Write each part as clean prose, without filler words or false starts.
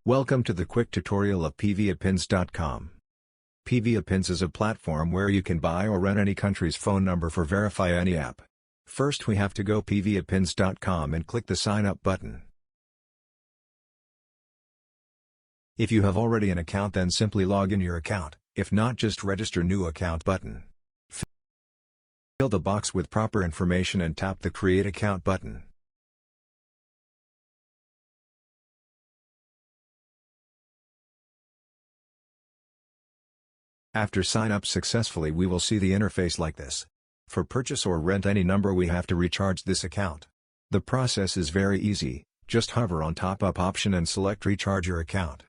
Welcome to the quick tutorial of pviapins.com. pviapins is a platform where you can buy or rent any country's phone number for verify any app. First we have to go pviapins.com and click the sign up button. If you have already an account, then simply log in your account, if not just register new account button. Fill the box with proper information and tap the create account button. After sign up successfully, we will see the interface like this. For purchase or rent any number, we have to recharge this account. The process is very easy, just hover on top up option and select recharge your account.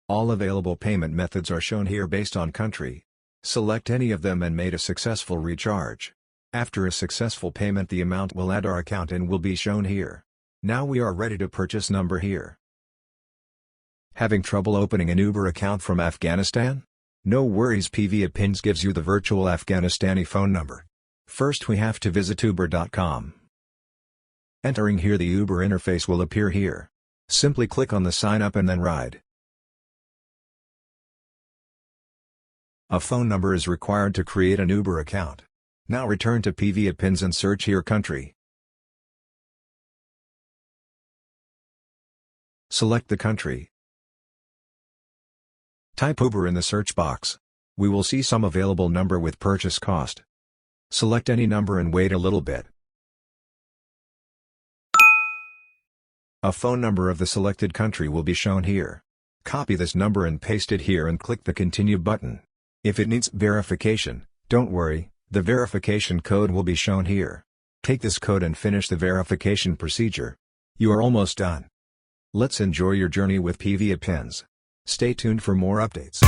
All available payment methods are shown here based on country. Select any of them and made a successful recharge. After a successful payment, the amount will add our account and will be shown here. Now we are ready to purchase number here. Having trouble opening an Uber account from Afghanistan? No worries, pviapins gives you the virtual Afghanistani phone number. First we have to visit uber.com. Entering here, the Uber interface will appear here. Simply click on the sign up and then ride. A phone number is required to create an Uber account. Now return to pviapins and search here country. Select the country. Type Uber in the search box. We will see some available number with purchase cost. Select any number and wait a little bit. A phone number of the selected country will be shown here. Copy this number and paste it here and click the continue button. If it needs verification, don't worry, the verification code will be shown here. Take this code and finish the verification procedure. You are almost done. Let's enjoy your journey with pviapins. Stay tuned for more updates.